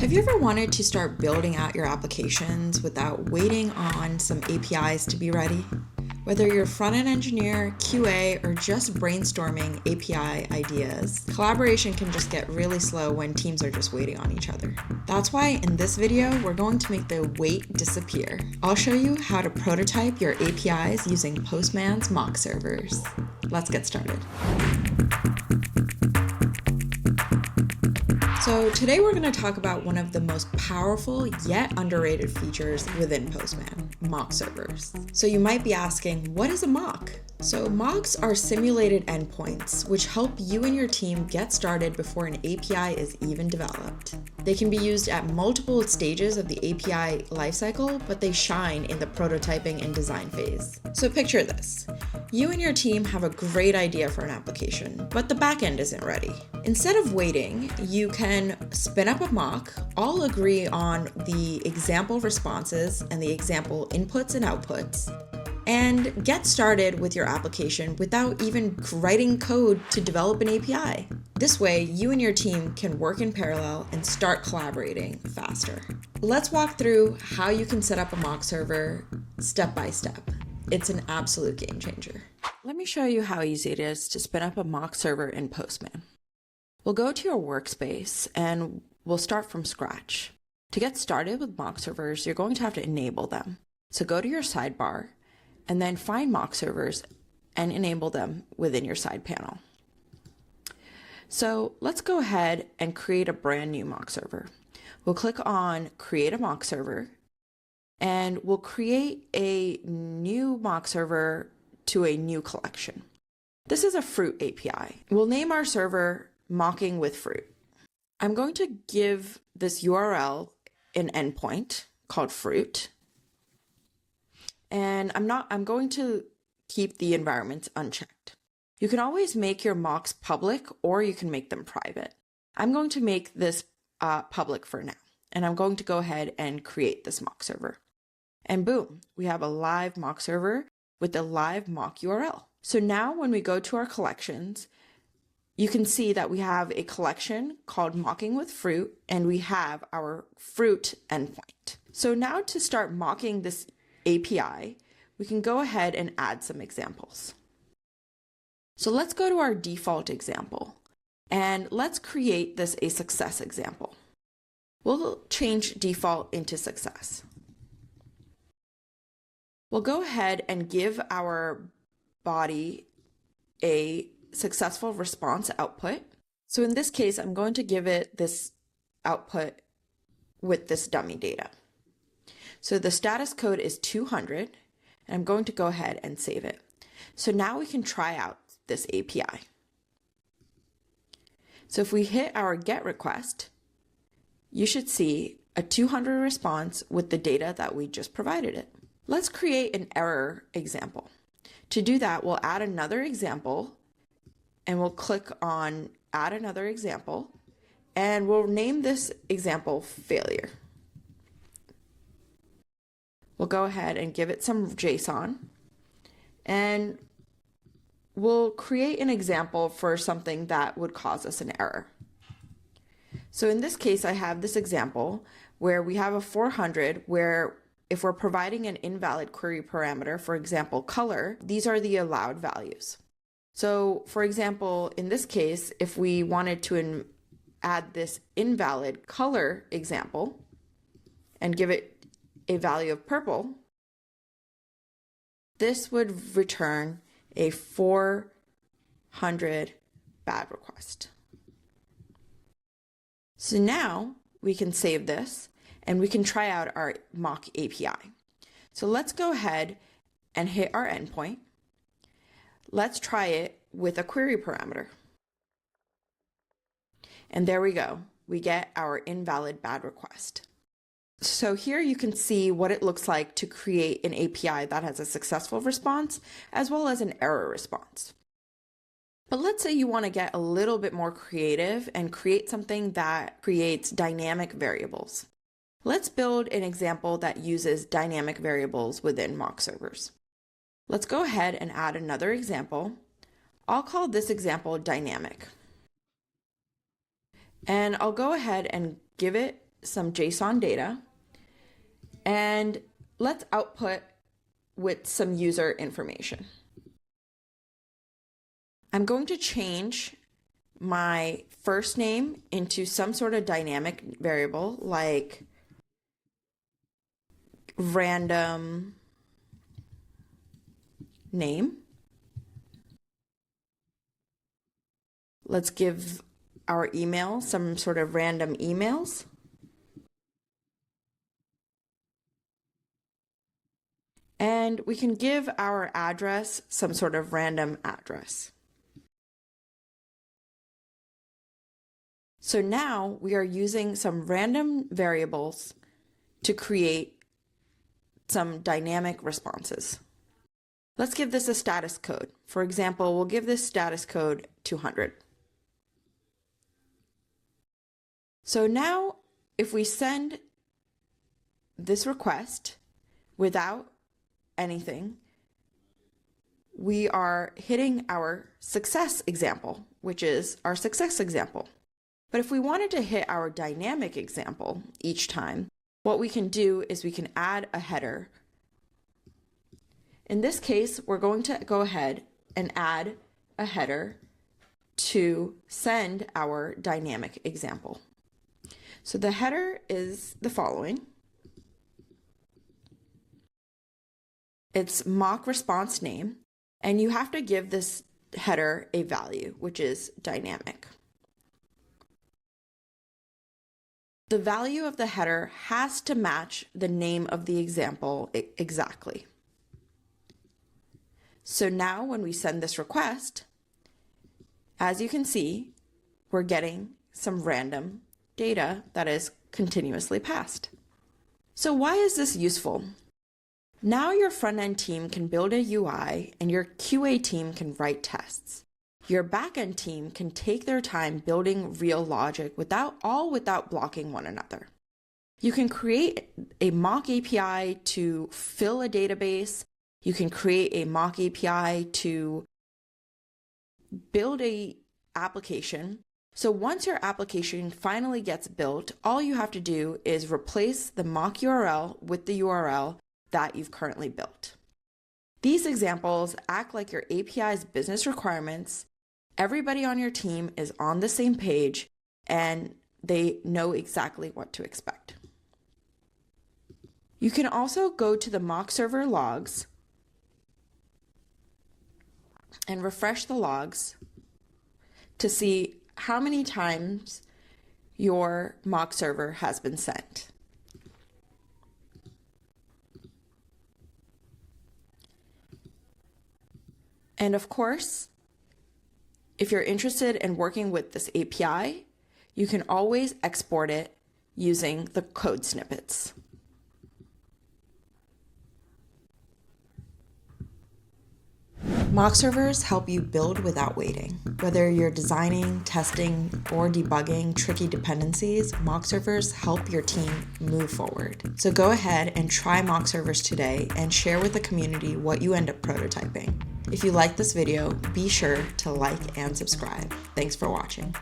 Have you ever wanted to start building out your applications without waiting on some APIs to be ready? Whether you're a front-end engineer, QA, or just brainstorming API ideas, collaboration can just get really slow when teams are just waiting on each other. That's why in this video, we're going to make the wait disappear. I'll show you how to prototype your APIs using Postman's Mock Servers. Let's get started. So today we're going to talk about one of the most powerful yet underrated features within Postman, mock servers. So you might be asking, what is a mock? So mocks are simulated endpoints, which help you and your team get started before an API is even developed. They can be used at multiple stages of the API lifecycle, but they shine in the prototyping and design phase. So picture this. You and your team have a great idea for an application, but the backend isn't ready. Instead of waiting, you can spin up a mock, all agree on the example responses and the example inputs and outputs, and get started with your application without even writing code to develop an API. This way, you and your team can work in parallel and start collaborating faster. Let's walk through how you can set up a mock server step by step. It's an absolute game changer. Let me show you how easy it is to spin up a mock server in Postman. We'll go to your workspace and we'll start from scratch. To get started with mock servers, you're going to have to enable them. So go to your sidebar and then find mock servers and enable them within your side panel. So let's go ahead and create a brand new mock server. We'll click on create a mock server and we'll create a new mock server to a new collection. This is a fruit API. We'll name our server mocking with fruit. I'm going to give this URL an endpoint called fruit. And I'm going to keep the environment unchecked. You can always make your mocks public or you can make them private. I'm going to make this public for now. And I'm going to go ahead and create this mock server. And boom, we have a live mock server with a live mock URL. So now when we go to our collections, you can see that we have a collection called Mocking with Fruit, and we have our fruit endpoint. So now to start mocking this API, we can go ahead and add some examples. So let's go to our default example, and let's create this a success example. We'll change default into success. We'll go ahead and give our body a successful response output. So in this case, I'm going to give it this output with this dummy data. So the status code is 200, and I'm going to go ahead and save it. So now we can try out this API. So if we hit our GET request, you should see a 200 response with the data that we just provided it. Let's create an error example. To do that, we'll add another example and we'll click on add another example and we'll name this example failure. We'll go ahead and give it some JSON and we'll create an example for something that would cause us an error. So in this case, I have this example where we have a 400 where if we're providing an invalid query parameter, for example, color, these are the allowed values. So for example, in this case, if we wanted to add this invalid color example and give it a value of purple, this would return a 400 bad request. So now we can save this and we can try out our mock API. So let's go ahead and hit our endpoint. Let's try it with a query parameter. And there we go. We get our invalid bad request. So here you can see what it looks like to create an API that has a successful response as well as an error response. But let's say you want to get a little bit more creative and create something that creates dynamic variables. Let's build an example that uses dynamic variables within mock servers. Let's go ahead and add another example. I'll call this example dynamic. And I'll go ahead and give it some JSON data, and let's output with some user information. I'm going to change my first name into some sort of dynamic variable like random name. Let's give our email some sort of random emails. And we can give our address some sort of random address. So now we are using some random variables to create some dynamic responses. Let's give this a status code. For example, we'll give this status code 200. So now if we send this request without anything, we are hitting our success example, which is our success example. But if we wanted to hit our dynamic example each time, what we can do is we can add a header. In this case, we're going to go ahead and add a header to send our dynamic example. So the header is the following. It's mock response name, and you have to give this header a value, which is dynamic. The value of the header has to match the name of the example exactly. So now when we send this request, as you can see, we're getting some random data that is continuously passed. So why is this useful? Now your front-end team can build a UI and your QA team can write tests. Your backend team can take their time building real logic without blocking one another. You can create a mock API to fill a database. You can create a mock API to build an application. So once your application finally gets built, all you have to do is replace the mock URL with the URL that you've currently built. These examples act like your API's business requirements. Everybody on your team is on the same page and they know exactly what to expect. You can also go to the mock server logs and refresh the logs to see how many times your mock server has been sent. And of course, if you're interested in working with this API, you can always export it using the code snippets. Mock servers help you build without waiting. Whether you're designing, testing, or debugging tricky dependencies, mock servers help your team move forward. So go ahead and try mock servers today and share with the community what you end up prototyping. If you like this video, be sure to like and subscribe. Thanks for watching.